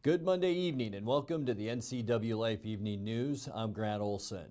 Good Monday evening and welcome to the Ncwlife Evening News. I'm Grant Olson.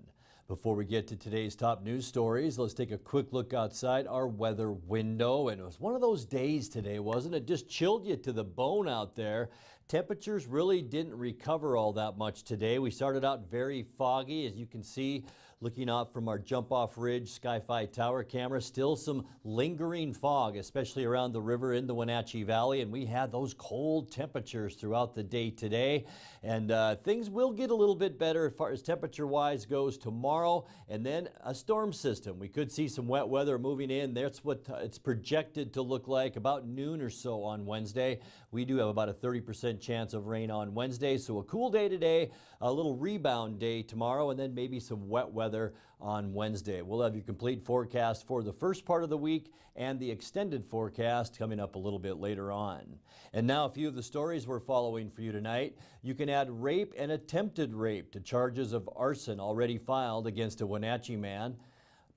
Before we get to today's top news stories, let's take a quick look outside our weather window. And it was one of those days today, wasn't it? Just chilled you to the bone out there. Temperatures really didn't recover all that much today. We started out very foggy, as you can see, looking out from our jump-off ridge Sky-Fi tower camera. Still some lingering fog, especially around the river in the Wenatchee Valley. And we had those cold temperatures throughout the day today. And things will get a little bit better as far as temperature-wise goes tomorrow. And then a storm system. We could see some wet weather moving in. That's what it's projected to look like about noon or so on Wednesday. We do have about a 30% chance of rain on Wednesday. So a cool day today, a little rebound day tomorrow, and then maybe some wet weather on Wednesday. We'll have your complete forecast for the first part of the week and the extended forecast coming up a little bit later on. And now a few of the stories we're following for you tonight. You can add rape and attempted rape to charges of arson already filed against a Wenatchee man.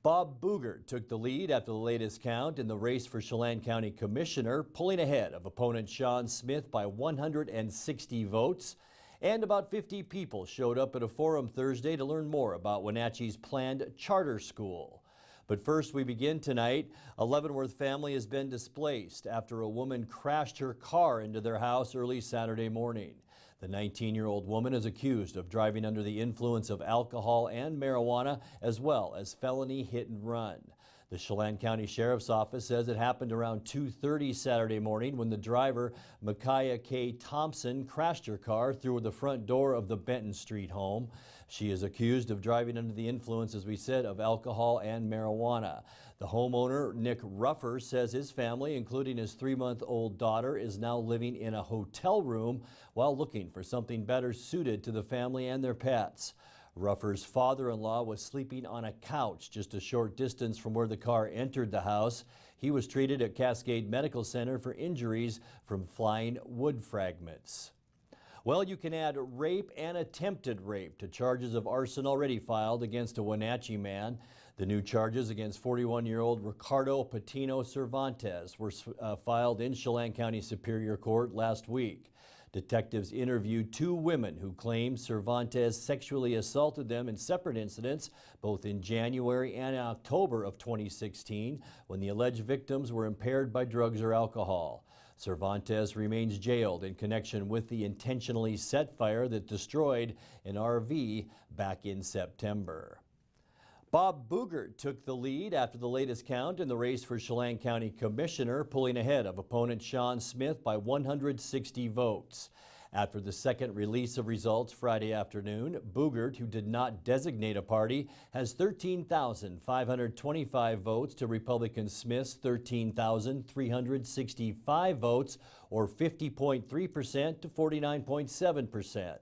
Bob Boogert took the lead after the latest count in the race for Chelan County Commissioner, pulling ahead of opponent Sean Smith by 160 votes. And about 50 people showed up at a forum Thursday to learn more about Wenatchee's planned charter school. But first, we begin tonight. A Leavenworth family has been displaced after a woman crashed her car into their house early Saturday morning. The 19-year-old woman is accused of driving under the influence of alcohol and marijuana, as well as felony hit and run. The Chelan County Sheriff's Office says it happened around 2:30 Saturday morning when the driver, Micaiah K. Thompson, crashed her car through the front door of the Benton Street home. She is accused of driving under the influence, as we said, of alcohol and marijuana. The homeowner, Nick Ruffer, says his family, including his 3-month-old daughter, is now living in a hotel room while looking for something better suited to the family and their pets. Ruffer's father-in-law was sleeping on a couch just a short distance from where the car entered the house. He was treated at Cascade Medical Center for injuries from flying wood fragments. Well, you can add rape and attempted rape to charges of arson already filed against a Wenatchee man. The new charges against 41-year-old Ricardo Patino Cervantes were filed in Chelan County Superior Court last week. Detectives interviewed 2 women who claimed Cervantes sexually assaulted them in separate incidents, both in January and October of 2016, when the alleged victims were impaired by drugs or alcohol. Cervantes remains jailed in connection with the intentionally set fire that destroyed an RV back in September. Bob Boogert took the lead after the latest count in the race for Chelan County Commissioner, pulling ahead of opponent Sean Smith by 160 votes. After the second release of results Friday afternoon, Boogert, who did not designate a party, has 13,525 votes to Republican Smith's 13,365 votes, or 50.3% to 49.7%.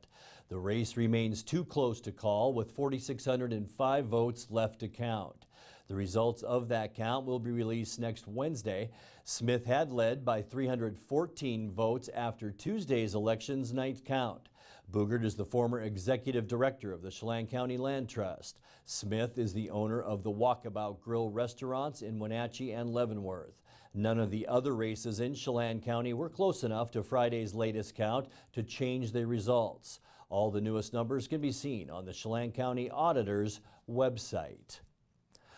The race remains too close to call, with 4,605 votes left to count. The results of that count will be released next Wednesday. Smith had led by 314 votes after Tuesday's election's ninth count. Boogert is the former executive director of the Chelan County Land Trust. Smith is the owner of the Walkabout Grill restaurants in Wenatchee and Leavenworth. None of the other races in Chelan County were close enough to Friday's latest count to change the results. All the newest numbers can be seen on the Chelan County Auditor's website.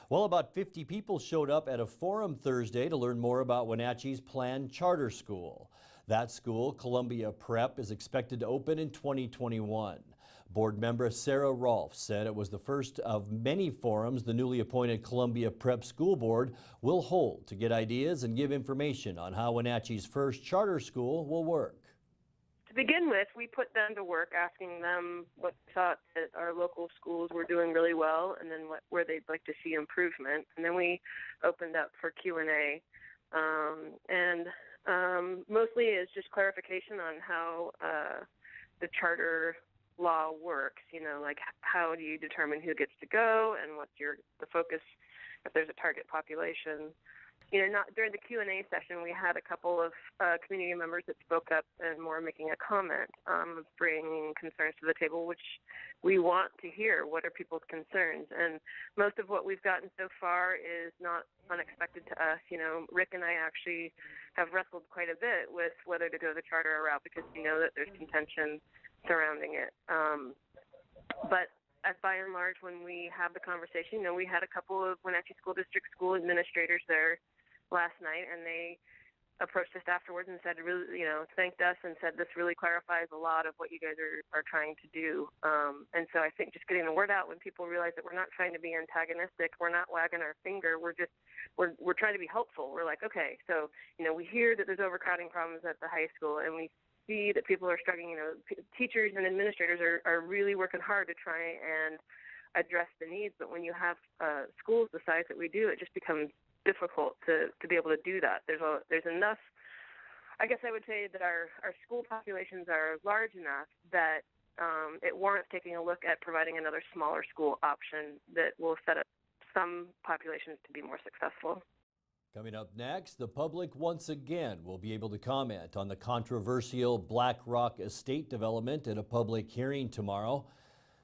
Well, about 50 people showed up at a forum Thursday to learn more about Wenatchee's planned charter school. That school, Columbia Prep, is expected to open in 2021. Board member Sarah Rolfe said it was the first of many forums the newly appointed Columbia Prep School Board will hold to get ideas and give information on how Wenatchee's first charter school will work. To begin with, we put them to work asking them what they thought that our local schools were doing really well, and then where they'd like to see improvement. And then we opened up for Q&A, mostly it's just clarification on how the charter law works. You know, like how do you determine who gets to go, and what's the focus if there's a target population. not during the Q&A session, we had a couple of community members that spoke up and were making a comment, bringing concerns to the table, which we want to hear. What are people's concerns? And most of what we've gotten so far is not unexpected to us. Rick and I actually have wrestled quite a bit with whether to go the charter route because we know that there's contention surrounding it. But by and large, when we have the conversation, we had a couple of Wenatchee School District school administrators there last night, and they approached us afterwards and said, really, thanked us and said, this really clarifies a lot of what you guys are trying to do. And so I think just getting the word out when people realize that we're not trying to be antagonistic, we're not wagging our finger, we're trying to be helpful. We're like, okay, so, we hear that there's overcrowding problems at the high school, and we see that people are struggling. Teachers and administrators are really working hard to try and address the needs, but when you have schools the size that we do, it just becomes difficult to be able to do that. There's enough. I guess I would say that our school populations are large enough that it warrants taking a look at providing another smaller school option that will set up some populations to be more successful. Coming up next, the public once again will be able to comment on the controversial Black Rock estate development at a public hearing tomorrow.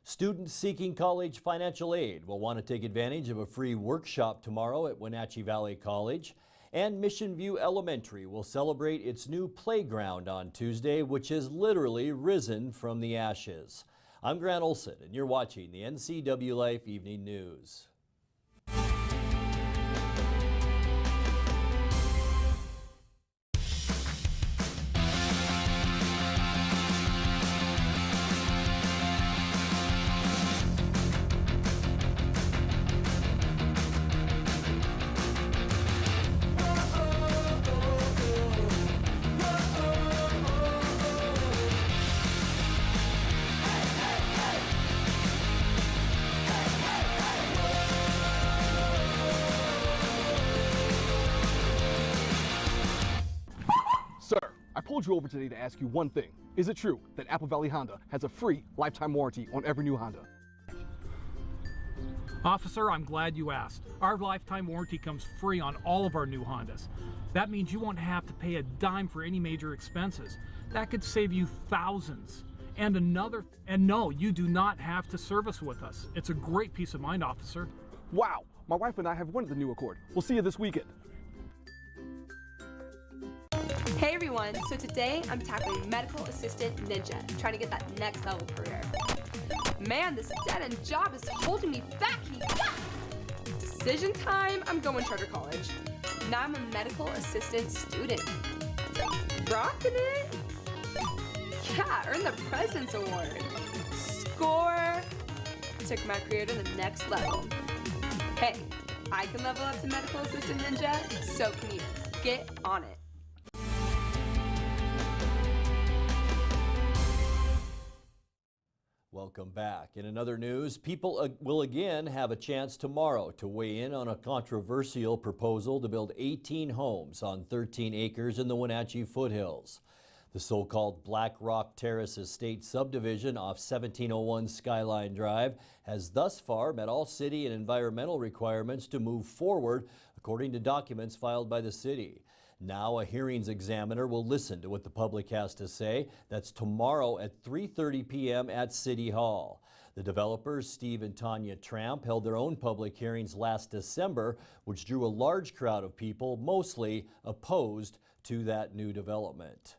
Students seeking college financial aid will want to take advantage of a free workshop tomorrow at Wenatchee Valley College. And Mission View Elementary will celebrate its new playground on Tuesday, which has literally risen from the ashes. I'm Grant Olson, and you're watching the Ncwlife Evening News. Sir, I pulled you over today to ask you one thing. Is it true that Apple Valley Honda has a free lifetime warranty on every new Honda? Officer, I'm glad you asked. Our lifetime warranty comes free on all of our new Hondas. That means you won't have to pay a dime for any major expenses. That could save you thousands. And no, you do not have to service with us. It's a great peace of mind, officer. Wow, my wife and I have wanted the new Accord. We'll see you this weekend. Hey everyone, so today I'm tackling Medical Assistant Ninja, trying to get that next level career. Man, this dead-end job is holding me back. Decision time, I'm going charter college. Now I'm a medical assistant student. Rocking it? Yeah, earned the President's Award. Score! Took my career to the next level. Hey, I can level up to Medical Assistant Ninja, so can you. Get on it. Welcome back. In another news, people will again have a chance tomorrow to weigh in on a controversial proposal to build 18 homes on 13 acres in the Wenatchee foothills. The so-called Black Rock Terrace Estate subdivision off 1701 Skyline Drive has thus far met all city and environmental requirements to move forward, according to documents filed by the city. Now a hearings examiner will listen to what the public has to say. That's tomorrow at 3:30 p.m. at City Hall. The developers, Steve and Tanya Tramp, held their own public hearings last December, which drew a large crowd of people, mostly opposed to that new development.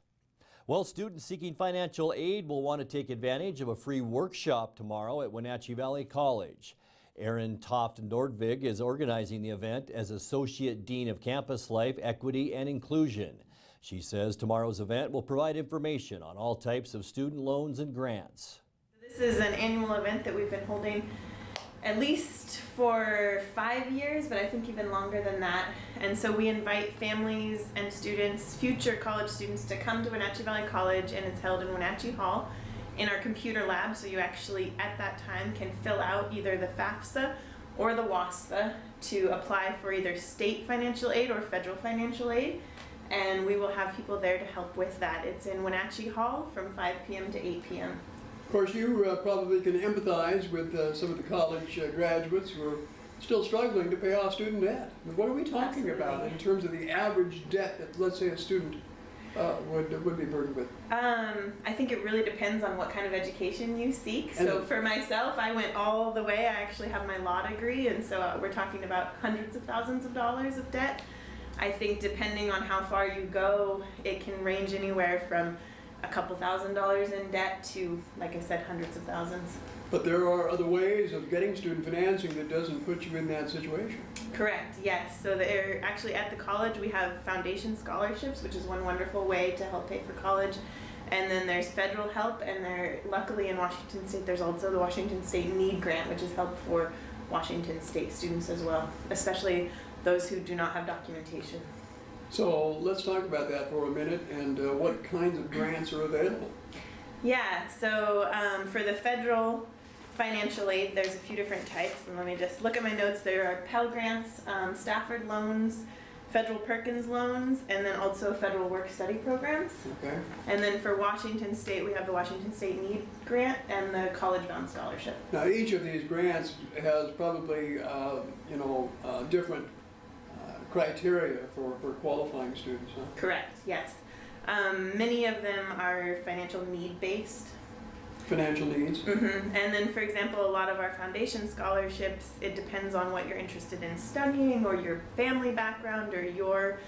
Well, students seeking financial aid will want to take advantage of a free workshop tomorrow at Wenatchee Valley College. Erin Toft Nordvig is organizing the event as Associate Dean of Campus Life, Equity, and Inclusion. She says tomorrow's event will provide information on all types of student loans and grants. This is an annual event that we've been holding at least for 5 years, but I think even longer than that. And so we invite families and students, future college students, to come to Wenatchee Valley College, and it's held in Wenatchee Hall in our computer lab, so you actually at that time can fill out either the FAFSA or the WASFA to apply for either state financial aid or federal financial aid, and we will have people there to help with that. It's in Wenatchee Hall from 5 p.m. to 8 p.m. Of course, you probably can empathize with some of the college graduates who are still struggling to pay off student debt. What are we talking about Absolutely. in terms of the average debt that, let's say, a student would be burdened with? I think it really depends on what kind of education you seek. So for myself, I went all the way. I actually have my law degree, and so we're talking about hundreds of thousands of dollars of debt. I think depending on how far you go, it can range anywhere from a couple $1,000s in debt to, like I said, hundreds of thousands. But there are other ways of getting student financing that doesn't put you in that situation. Correct, yes. So they're actually at the college, we have foundation scholarships, which is one wonderful way to help pay for college. And then there's federal help, and luckily in Washington State, there's also the Washington State Need Grant, which is help for Washington State students as well, especially those who do not have documentation. So let's talk about that for a minute, and what kinds of grants are available. Yeah, so for the federal financial aid, there's a few different types, and let me just look at my notes. There are Pell Grants, Stafford loans, federal Perkins loans, and then also federal work-study programs. Okay. And then for Washington State, we have the Washington State Need Grant and the College Bound Scholarship. Now, each of these grants has probably, different criteria for qualifying students, huh? Correct, yes. Many of them are financial need-based. Financial needs. Mm-hmm. And then, for example, a lot of our foundation scholarships, it depends on what you're interested in studying or your family background or your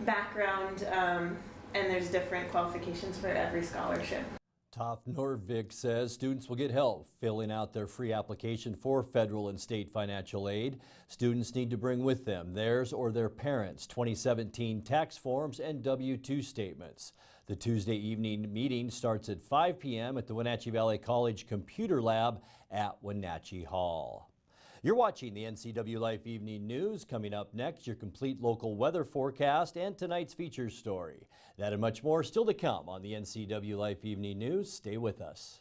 background, and there's different qualifications for every scholarship. Top Norvik says students will get help filling out their free application for federal and state financial aid. Students need to bring with them theirs or their parents' 2017 tax forms and W-2 statements. The Tuesday evening meeting starts at 5 p.m. at the Wenatchee Valley College Computer Lab at Wenatchee Hall. You're watching the Ncwlife Evening News. Coming up next, your complete local weather forecast and tonight's feature story. That and much more still to come on the Ncwlife Evening News. Stay with us.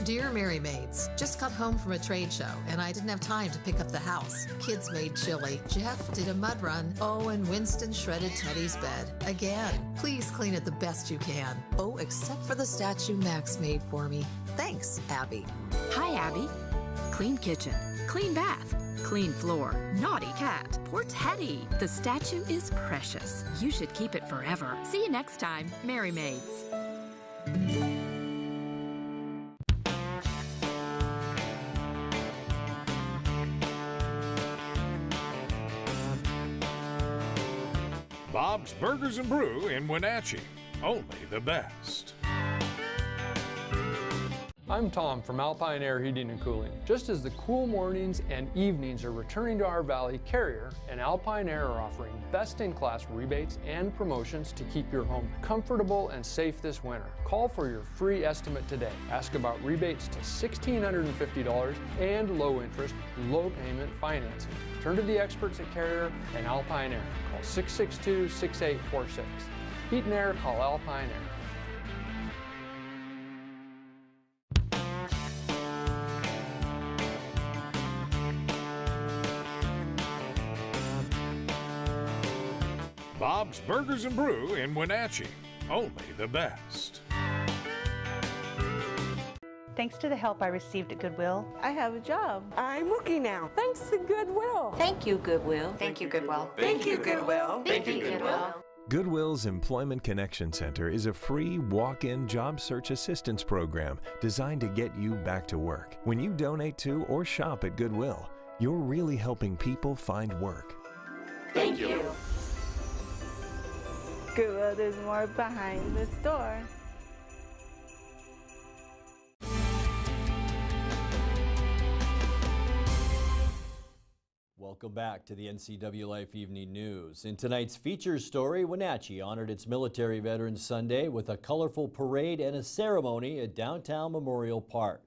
Dear Mary Maids, just got home from a trade show and I didn't have time to pick up the house. Kids made chili. Jeff did a mud run. Oh, and Winston shredded Teddy's bed. Again, please clean it the best you can. Oh, except for the statue Max made for me. Thanks, Abby. Hi, Abby. Clean kitchen, clean bath, clean floor, naughty cat. Poor Teddy. The statue is precious. You should keep it forever. See you next time, Mary Maids. Bob's Burgers and Brew in Wenatchee. Only the best. I'm Tom from Alpine Air Heating and Cooling. Just as the cool mornings and evenings are returning to our valley, Carrier and Alpine Air are offering best-in-class rebates and promotions to keep your home comfortable and safe this winter. Call for your free estimate today. Ask about rebates to $1,650 and low interest, low payment financing. Turn to the experts at Carrier and Alpine Air. Call 662-6846. Heat and air, call Alpine Air. Bob's Burgers and Brew in Wenatchee. Only the best. Thanks to the help I received at Goodwill, I have a job. I'm working now. Thanks to Goodwill. Thank you, Goodwill. Thank you, Goodwill. Thank you, Goodwill. Thank you, Goodwill. Goodwill's Employment Connection Center is a free walk-in job search assistance program designed to get you back to work. When you donate to or shop at Goodwill, you're really helping people find work. Thank you. Goodwill, there's more behind the store. Welcome back to the Ncwlife Evening News. In tonight's feature story, Wenatchee honored its Military Veterans Sunday with a colorful parade and a ceremony at downtown Memorial Park.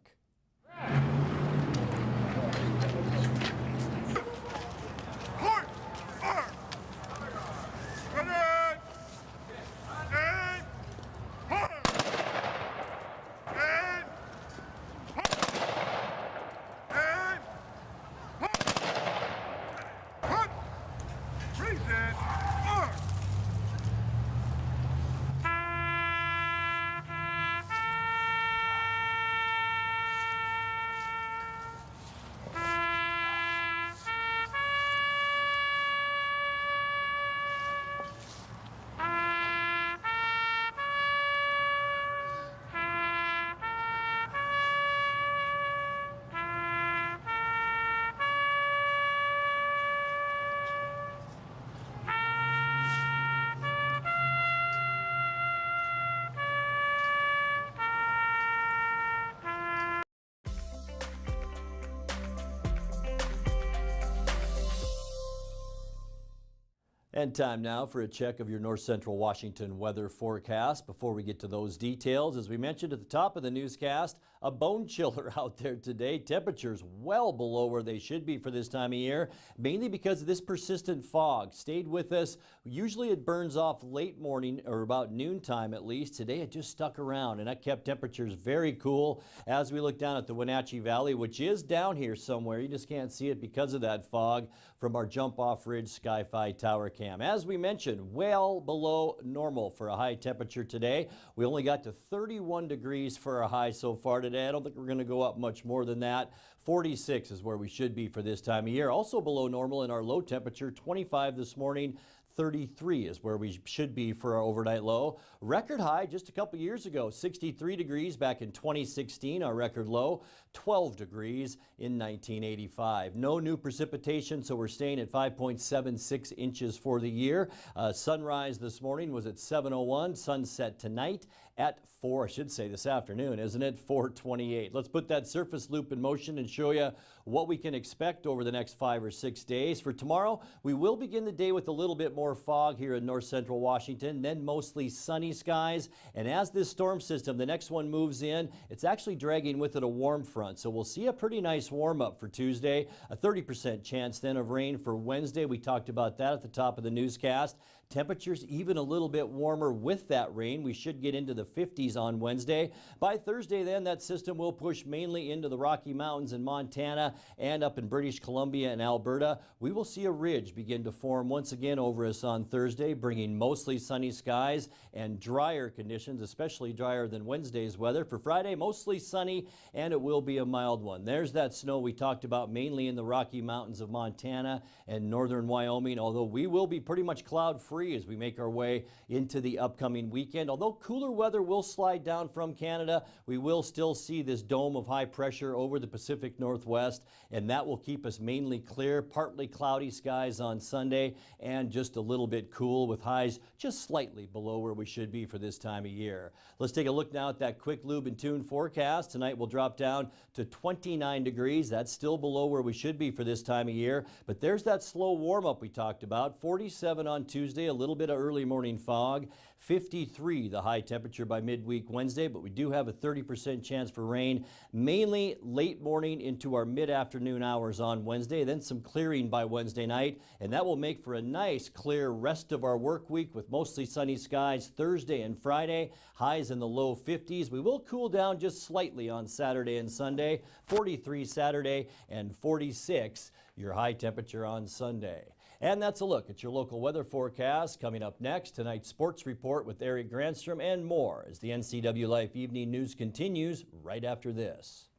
And time now for a check of your north central Washington weather forecast. Before we get to those details, as we mentioned at the top of the newscast, a bone chiller out there today. Temperatures well below where they should be for this time of year, mainly because of this persistent fog. Stayed with us. Usually it burns off late morning or about noontime at least. Today it just stuck around, and that kept temperatures very cool as we look down at the Wenatchee Valley, which is down here somewhere. You just can't see it because of that fog from our jump-off ridge Sky-Fi tower cam. As we mentioned, well below normal for a high temperature today. We only got to 31 degrees for a high so far today. I don't think we're going to go up much more than that. 46 is where we should be for this time of year. Also below normal in our low temperature, 25 this morning. 33 is where we should be for our overnight low. Record high just a couple years ago, 63 degrees back in 2016, our record low, 12 degrees in 1985. No new precipitation, so we're staying at 5.76 inches for the year. Sunrise this morning was at 7:01, sunset tonight at this afternoon, isn't it? 4:28. Let's put that surface loop in motion and show you what we can expect over the next 5 or 6 days. For tomorrow, we will begin the day with a little bit more fog here in north central Washington, then mostly sunny skies. And as this storm system, the next one moves in, it's actually dragging with it a warm front. So we'll see a pretty nice warm up for Tuesday, a 30% chance then of rain for Wednesday. We talked about that at the top of the newscast. Temperatures even a little bit warmer with that rain. We should get into the 50s on Wednesday. By Thursday then, that system will push mainly into the Rocky Mountains in Montana and up in British Columbia and Alberta. We will see a ridge begin to form once again over us on Thursday, bringing mostly sunny skies and drier conditions, especially drier than Wednesday's weather. For Friday, mostly sunny, and it will be a mild one. There's that snow we talked about mainly in the Rocky Mountains of Montana and northern Wyoming, although we will be pretty much cloud-free as we make our way into the upcoming weekend. Although cooler weather will slide down from Canada, we will still see this dome of high pressure over the Pacific Northwest, and that will keep us mainly clear, partly cloudy skies on Sunday, and just a little bit cool with highs just slightly below where we should be for this time of year. Let's take a look now at that quick lube and tune forecast. Tonight we'll drop down to 29 degrees. That's still below where we should be for this time of year, but there's that slow warm up we talked about. 47 on Tuesday, a little bit of early morning fog. 53 the high temperature by midweek Wednesday, but we do have a 30% chance for rain, mainly late morning into our mid-afternoon hours on Wednesday, then some clearing by Wednesday night, and that will make for a nice clear rest of our work week with mostly sunny skies Thursday and Friday, highs in the low 50s. We will cool down just slightly on Saturday and Sunday, 43 Saturday and 46 your high temperature on Sunday. And that's a look at your local weather forecast. Coming up next, tonight's sports report with Eric Granstrom and more as the Ncwlife Evening News continues right after this.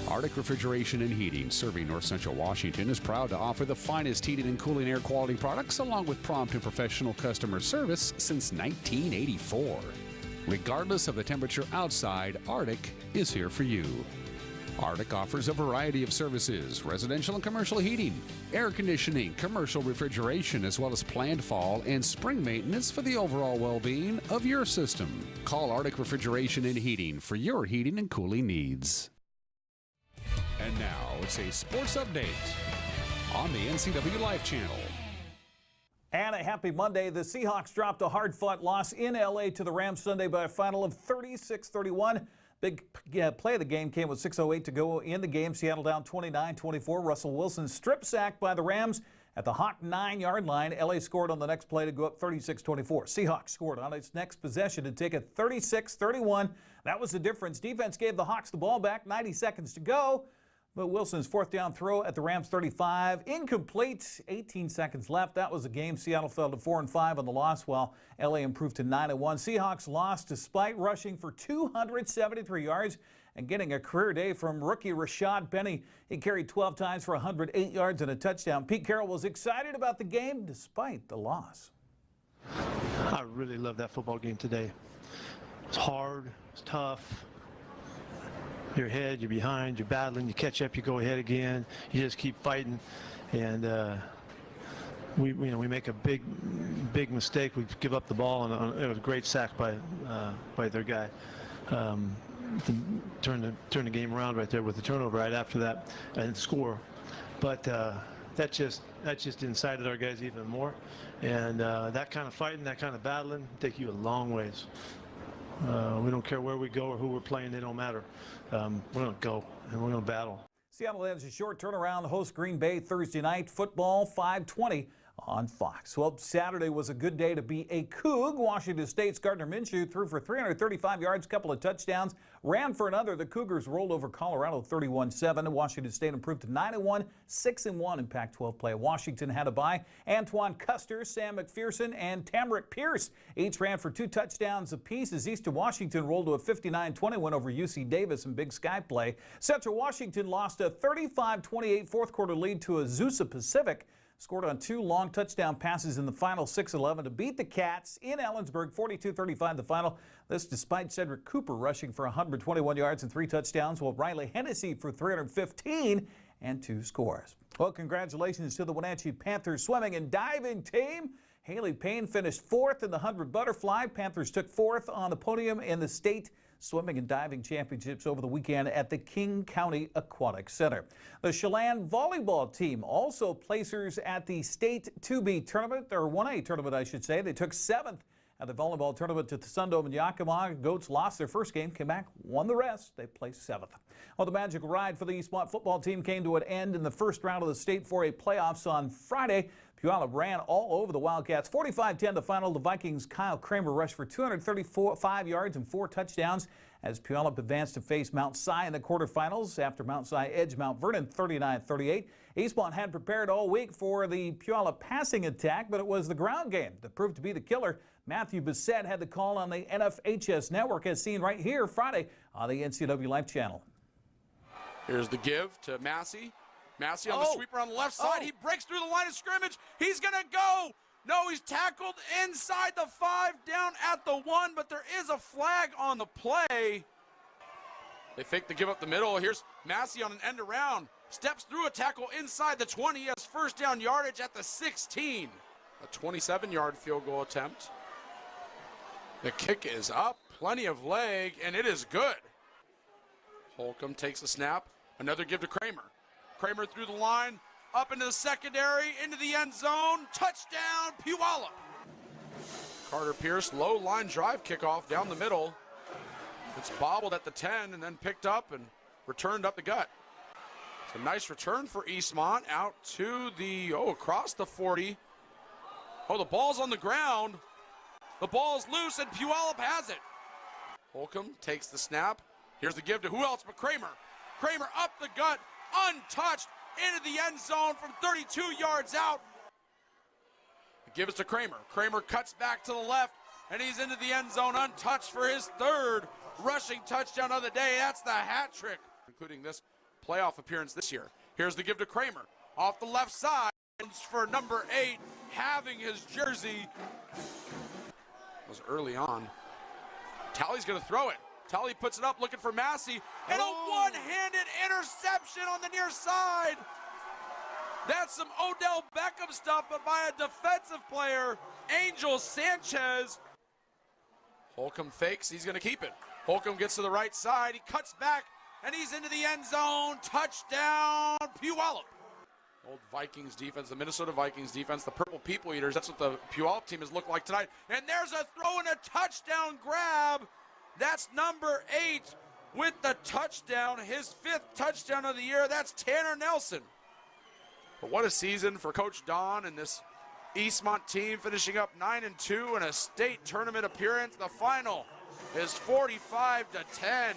Arctic Refrigeration and Heating, serving North Central Washington, is proud to offer the finest heating and cooling air quality products along with prompt and professional customer service since 1984. Regardless of the temperature outside, Arctic is here for you. Arctic offers a variety of services: residential and commercial heating, air conditioning, commercial refrigeration, as well as planned fall and spring maintenance for the overall well-being of your system. Call Arctic Refrigeration and Heating for your heating and cooling needs. And now it's a sports update on the Ncwlife channel. And a happy Monday. The Seahawks dropped a hard-fought loss in L.A. to the Rams Sunday by a final of 36-31. Big play of the game came with 6:08 to go in the game. Seattle down 29-24. Russell Wilson strip sacked by the Rams at the Hawk 9-yard line. L.A. scored on the next play to go up 36-24. Seahawks scored on its next possession to take it 36-31. That was the difference. Defense gave the Hawks the ball back, 90 seconds to go. But Wilson's fourth down throw at the Rams 35, incomplete, 18 seconds left. That was the game. Seattle fell to 4-5 on the loss, while LA improved to 9-1. Seahawks lost despite rushing for 273 yards and getting a career day from rookie Rashad Penny. He carried 12 times for 108 yards and a touchdown. Pete Carroll was excited about the game despite the loss. I really love that football game today. It's hard, it's tough. You're ahead, you're behind, you're battling, you catch up, you go ahead again, you just keep fighting, and we make a big mistake. We give up the ball, and it was a great sack by their guy. turn the game around right there with the turnover right after that and score. But that just incited our guys even more. And that kind of fighting, that kind of battling, take you a long ways. We don't care where we go or who we're playing, they don't matter. We're going to go and we're going to battle. Seattle has a short turnaround, host Green Bay Thursday night, football 5:20 on Fox. Well, Saturday was a good day to be a Coug. Washington State's Gardner Minshew threw for 335 yards, couple of touchdowns, ran for another. The Cougars rolled over Colorado 31-7. Washington State improved to 9-1, 6-1 in Pac-12 play. Washington had a bye. Antoine Custer, Sam McPherson, and Tamarick Pierce each ran for 2 touchdowns apiece as Eastern Washington rolled to a 59-20 win over UC Davis in Big Sky play. Central Washington lost a 35-28 fourth quarter lead to Azusa Pacific. Scored on 2 long touchdown passes in the final 6-11 to beat the Cats in Ellensburg, 42-35 the final. This despite Cedric Cooper rushing for 121 yards and 3 touchdowns, while Riley Hennessy for 315 and 2 scores. Well, congratulations to the Wenatchee Panthers swimming and diving team. Haley Payne finished 4th in the 100 butterfly. Panthers took 4th on the podium in the state swimming and diving championships over the weekend at the King County Aquatic Center. The Chelan volleyball team also placers at the state 2B tournament, or 1A tournament, I should say. They took 7th at the volleyball tournament at the Sundome in Yakima. Goats lost their first game, came back, won the rest. They placed 7th. Well, the magic ride for the Eastmont football team came to an end in the first round of the state 4A playoffs on Friday. Puyallup ran all over the Wildcats. 45-10 the final. The Vikings' Kyle Kramer rushed for 235 yards and 4 touchdowns as Puyallup advanced to face Mount Si in the quarterfinals after Mount Si edged Mount Vernon 39-38. Eastmont had prepared all week for the Puyallup passing attack, but it was the ground game that proved to be the killer. Matthew Bissett had the call on the NFHS network as seen right here Friday on the NCWLife channel. Here's the give to Massey. Massey on the sweeper on the left side. He breaks through the line of scrimmage. He's going to go. No, he's tackled inside the 5, down at the 1, but there is a flag on the play. They fake the give up the middle. Here's Massey on an end around. Steps through a tackle inside the 20. He has first down yardage at the 16. A 27-yard field goal attempt. The kick is up. Plenty of leg, and it is good. Holcomb takes a snap. Another give to Kramer. Kramer through the line, up into the secondary, into the end zone. Touchdown, Puyallup. Carter Pierce, low line drive kickoff down the middle. It's bobbled at the 10 and then picked up and returned up the gut. It's a nice return for Eastmont out to the, across the 40. The ball's on the ground. The ball's loose and Puyallup has it. Holcomb takes the snap. Here's the give to who else but Kramer. Kramer up the gut, untouched, into the end zone from 32 yards out. The give is to Kramer. Kramer cuts back to the left, and he's into the end zone untouched for his 3rd rushing touchdown of the day. That's the hat trick, including this playoff appearance this year. Here's the give to Kramer. Off the left side for number 8, having his jersey. That was early on. Talley's going to throw it. Talley puts it up, looking for Massey, and a one-handed interception on the near side. That's some Odell Beckham stuff, but by a defensive player, Angel Sanchez. Holcomb fakes, he's going to keep it. Holcomb gets to the right side, he cuts back, and he's into the end zone. Touchdown, Puyallup. Old Vikings defense, the Minnesota Vikings defense, the Purple People Eaters. That's what the Puyallup team has looked like tonight. And there's a throw and a touchdown grab. That's number 8 with the touchdown, his 5th touchdown of the year. That's Tanner Nelson. But what a season for Coach Don and this Eastmont team, finishing up 9-2 in a state tournament appearance. The final is 45-10.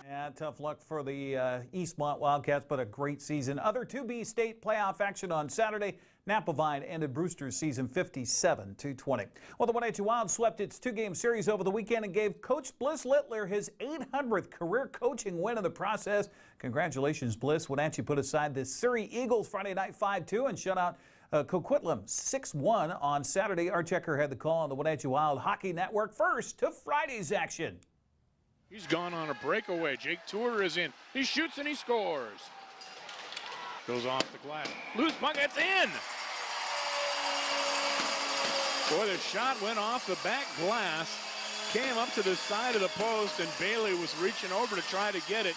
Yeah, tough luck for the Eastmont Wildcats, but a great season. Other 2B state playoff action on Saturday. Napavine ended Brewster's season 57-20. Well, the Wenatchee Wild swept its 2-game series over the weekend and gave Coach Bliss Littler his 800th career coaching win in the process. Congratulations, Bliss. Wenatchee put aside the Surrey Eagles Friday night 5-2 and shut out Coquitlam 6-1 on Saturday. Art Checker had the call on the Wenatchee Wild Hockey Network. First to Friday's action. He's gone on a breakaway. Jake Tour is in. He shoots and he scores. Goes off the glass. Loose puck, it's in! Boy, the shot went off the back glass. came up to the side of the post, and Bailey was reaching over to try to get it,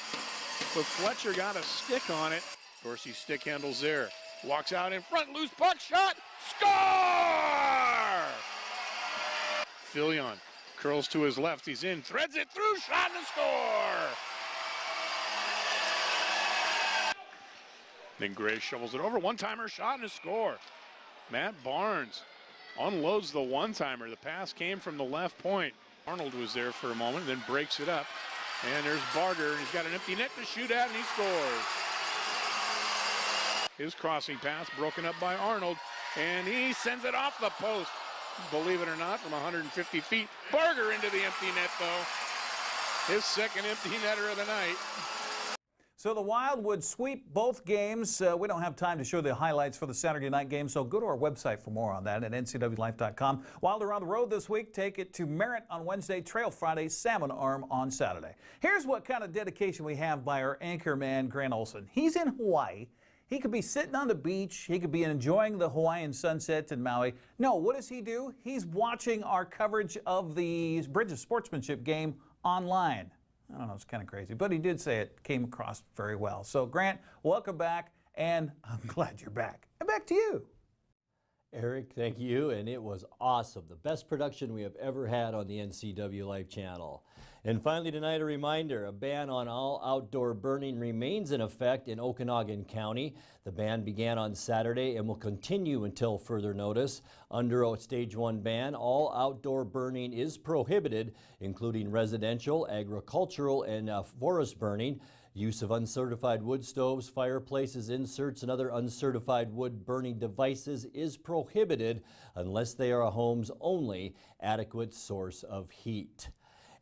but Fletcher got a stick on it. Of course, he stick handles there. Walks out in front, loose puck, shot, score! Fillion curls to his left, he's in, threads it through, shot and a score! Then Gray shovels it over, one-timer, shot and a score. Matt Barnes unloads the one-timer. The pass came from the left point. Arnold was there for a moment, then breaks it up. And there's Barger, and he's got an empty net to shoot at, and he scores. His crossing pass broken up by Arnold, and he sends it off the post. Believe it or not, from 150 feet. Barger into the empty net, though. His second empty netter of the night. So the Wild would sweep both games. We don't have time to show the highlights for the Saturday night game, so go to our website for more on that at ncwlife.com. Wild are on the road this week. Take it to Merritt on Wednesday, Trail Friday, Salmon Arm on Saturday. Here's what kind of dedication we have by our anchor man, Grant Olson. He's in Hawaii. He could be sitting on the beach. He could be enjoying the Hawaiian sunsets in Maui. No, what does he do? He's watching our coverage of the Bridge of Sportsmanship game online. I don't know, it's kind of crazy, but he did say it came across very well. So, Grant, welcome back, and I'm glad you're back. And back to you. Eric, thank you, and it was awesome. The best production we have ever had on the NCW Life channel. And finally tonight, a reminder, a ban on all outdoor burning remains in effect in Okanagan County. The ban began on Saturday and will continue until further notice. Under a Stage 1 ban, all outdoor burning is prohibited, including residential, agricultural, and forest burning. Use of uncertified wood stoves, fireplaces, inserts, and other uncertified wood burning devices is prohibited unless they are a home's only adequate source of heat.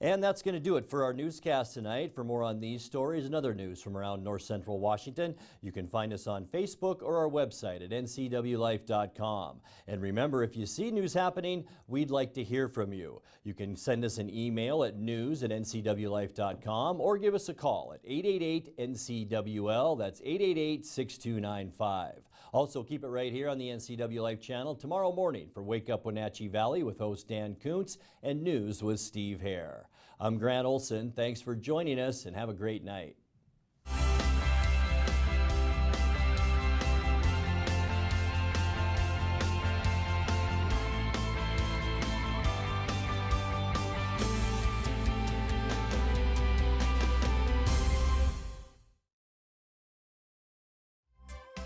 And that's going to do it for our newscast tonight. For more on these stories and other news from around North Central Washington, you can find us on Facebook or our website at ncwlife.com. And remember, if you see news happening, we'd like to hear from you. You can send us an email at news@ncwlife.com or give us a call at 888-NCWL. That's 888-6295. Also, keep it right here on the NCW Life channel tomorrow morning for Wake Up Wenatchee Valley with host Dan Kuntz and News with Steve Hare. I'm Grant Olson. Thanks for joining us and have a great night.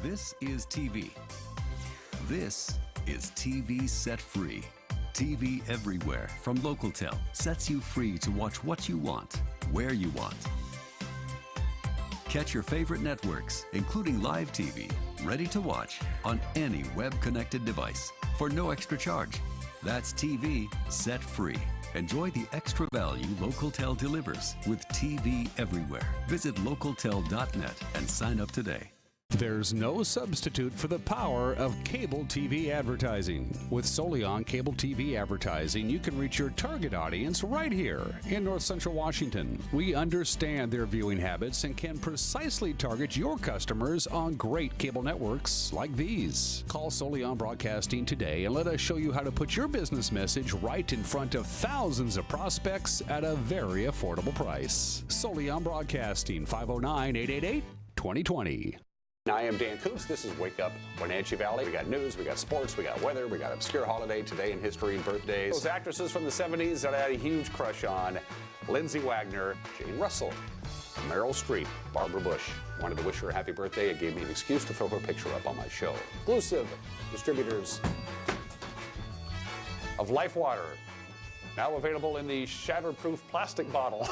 This is TV. This is TV Set Free. TV everywhere from Localtel sets you free to watch what you want, where you want. Catch your favorite networks, including live TV, ready to watch on any web-connected device for no extra charge. That's TV Set Free. Enjoy the extra value Localtel delivers with TV everywhere. Visit localtel.net and sign up today. There's no substitute for the power of cable TV advertising. With Solion Cable TV Advertising, you can reach your target audience right here in North Central Washington. We understand their viewing habits and can precisely target your customers on great cable networks like these. Call Solion Broadcasting today and let us show you how to put your business message right in front of thousands of prospects at a very affordable price. Solion Broadcasting, 509-888-2020. I am Dan Kuntz. This is Wake Up Wenatchee Valley. We got news, we got sports, we got weather, we got obscure holiday today in history and birthdays. Those actresses from the 70s that I had a huge crush on: Lindsay Wagner, Jane Russell, Meryl Streep, Barbara Bush. Wanted to wish her a happy birthday. It gave me an excuse to throw her picture up on my show. Exclusive distributors of Life Water, now available in the shatterproof plastic bottle.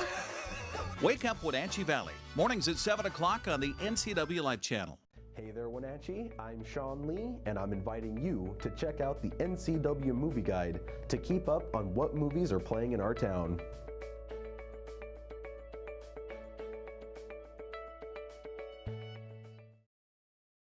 Wake Up Wenatchee Valley, mornings at 7 o'clock on the NCW Life channel. Hey there, Wenatchee. I'm Sean Lee, and I'm inviting you to check out the NCW Movie Guide to keep up on what movies are playing in our town.